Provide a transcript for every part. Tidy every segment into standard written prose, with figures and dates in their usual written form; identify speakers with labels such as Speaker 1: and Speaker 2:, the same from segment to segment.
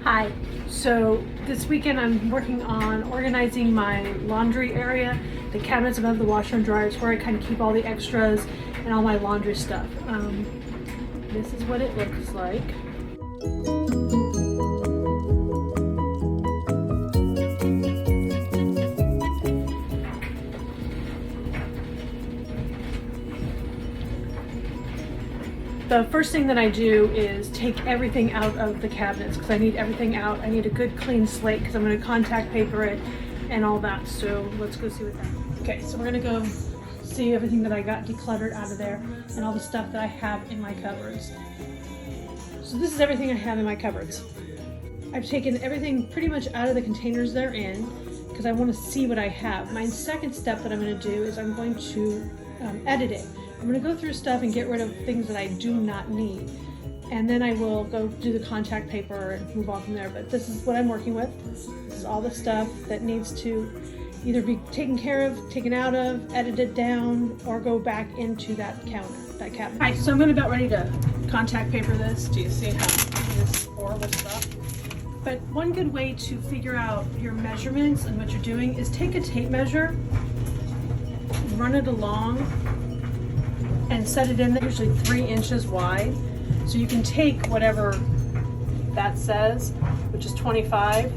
Speaker 1: Hi. So this weekend I'm working on organizing my laundry area. The cabinets above the washer and dryer is where I kind of keep all the extras and all my laundry stuff. This is what it looks like. The first thing that I do is take everything out of the cabinets because I need everything out. I need a good clean slate because I'm going to contact paper it and all that. So let's go see what that. Okay, so we're going to go see everything that I got decluttered out of there and all the stuff that I have in my cupboards. So this is everything I have in my cupboards. I've taken everything pretty much out of the containers they're in because I want to see what I have. My second step that I'm going to do is I'm going to edit it. I'm going to go through stuff and get rid of things that I do not need. And then I will go do the contact paper and move on from there. But this is what I'm working with. This is all the stuff that needs to either be taken care of, taken out of, edited down, or go back into that counter, that cabinet. All right, so I'm about ready to contact paper this. Do you see how this horrible stuff? But one good way to figure out your measurements and what you're doing is take a tape measure, run it along, and set it in there, usually 3 inches wide. So you can take whatever that says, which is 25,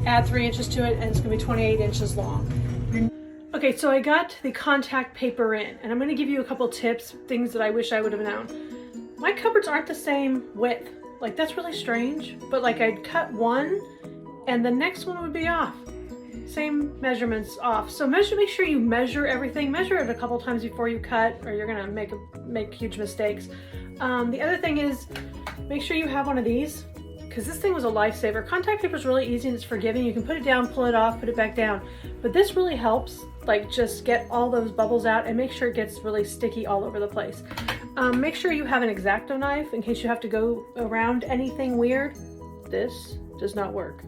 Speaker 1: add 3 inches to it, and it's gonna be 28 inches long. Okay, so I got the contact paper in, and I'm gonna give you a couple tips, things that I wish I would have known. My cupboards aren't the same width. Like, that's really strange, but like I'd cut one, and the next one would be off. Same measurements off. So make sure you measure everything. Measure it a couple times before you cut, or you're gonna make huge mistakes. The other thing is, make sure you have one of these, because this thing was a lifesaver. Contact paper is really easy and it's forgiving. You can put it down, pull it off, put it back down. But this really helps, like, just get all those bubbles out and make sure it gets really sticky all over the place. Make sure you have an X-Acto knife in case you have to go around anything weird. This does not work.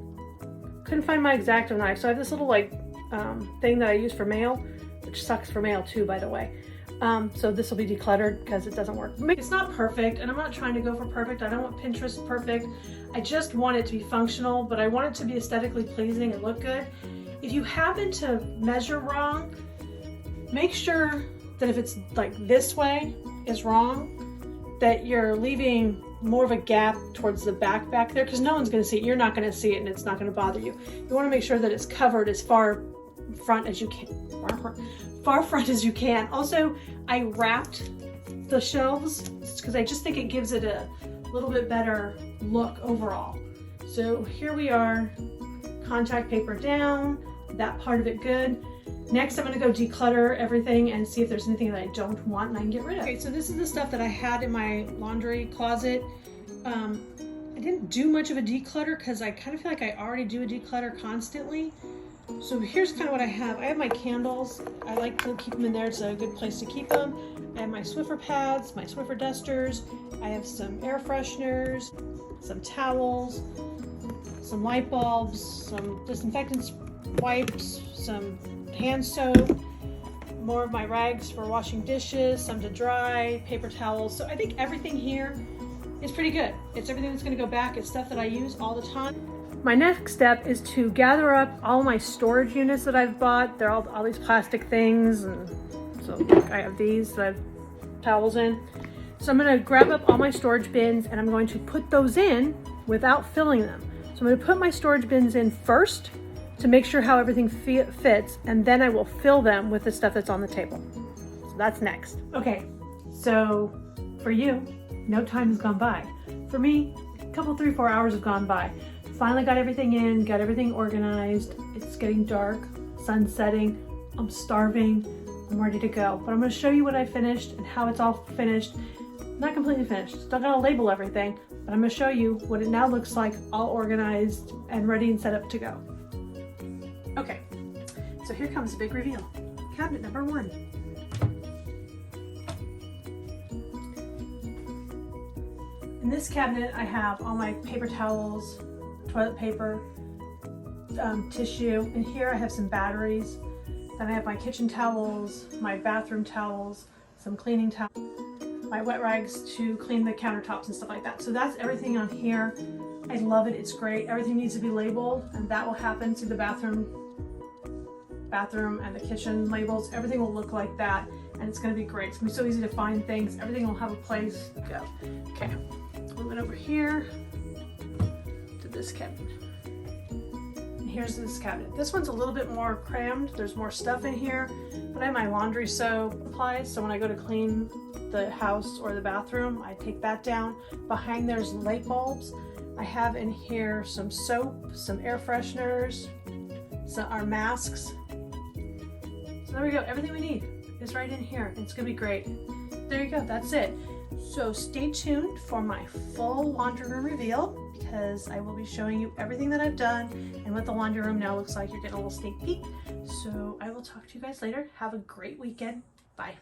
Speaker 1: Couldn't find my X-Acto knife, so I have this little thing that I use for mail, which sucks for mail too, by the way. So this will be decluttered because it doesn't work. It's not perfect, and I'm not trying to go for perfect. I don't want Pinterest perfect. I just want it to be functional, but I want it to be aesthetically pleasing and look good. If you happen to measure wrong, make sure that if it's like this way is wrong, that you're leaving more of a gap towards the back there, because no one's going to see it. You're not going to see it, and it's not going to bother you. You want to make sure that it's covered as far front as you can. Far front as you can. Also, I wrapped the shelves because I just think it gives it a little bit better look overall. So here we are, contact paper down, that part of it good. Next, I'm going to go declutter everything and see if there's anything that I don't want and I can get rid of. Okay, so this is the stuff that I had in my laundry closet. I didn't do much of a declutter because I kind of feel like I already do a declutter constantly. So here's kind of what I have. I have my candles. I like to keep them in there. It's a good place to keep them. I have my Swiffer pads, my Swiffer dusters. I have some air fresheners, some towels, some light bulbs, some disinfectant wipes, some hand soap, more of my rags for washing dishes, some to dry, paper towels. So I think everything here is pretty good. It's everything that's going to go back. It's stuff that I use all the time. My next step is to gather up all my storage units that I've bought. They're all these plastic things, and so I have these that I have towels in. So I'm going to grab up all my storage bins and I'm going to put those in without filling them. So I'm going to put my storage bins in first to make sure how everything fits, and then I will fill them with the stuff that's on the table. So that's next. Okay, so for you, no time has gone by. For me, a couple, 3-4 hours have gone by. Finally got everything in, got everything organized. It's getting dark, sun's setting. I'm starving, I'm ready to go. But I'm gonna show you what I finished and how it's all finished. Not completely finished, still gotta label everything, but I'm gonna show you what it now looks like, all organized and ready and set up to go. Okay, so here comes the big reveal. Cabinet number 1. In this cabinet, I have all my paper towels, toilet paper, tissue, and here I have some batteries. Then I have my kitchen towels, my bathroom towels, some cleaning towels, my wet rags to clean the countertops and stuff like that. So that's everything on here. I love it, it's great. Everything needs to be labeled, and that will happen to the bathroom and the kitchen labels. Everything will look like that, and it's gonna be great. It's gonna be so easy to find things. Everything will have a place to go. Okay, moving over here to this cabinet. And here's this cabinet. This one's a little bit more crammed. There's more stuff in here, but I have my laundry soap applied, so when I go to clean the house or the bathroom, I take that down. Behind there's light bulbs. I have in here some soap, some air fresheners, our masks. So there we go, everything we need is right in here. It's gonna be great. There you go, that's it. So stay tuned for my full laundry room reveal, because I will be showing you everything that I've done and what the laundry room now looks like. You're getting a little sneak peek. So I will talk to you guys later. Have a great weekend. Bye.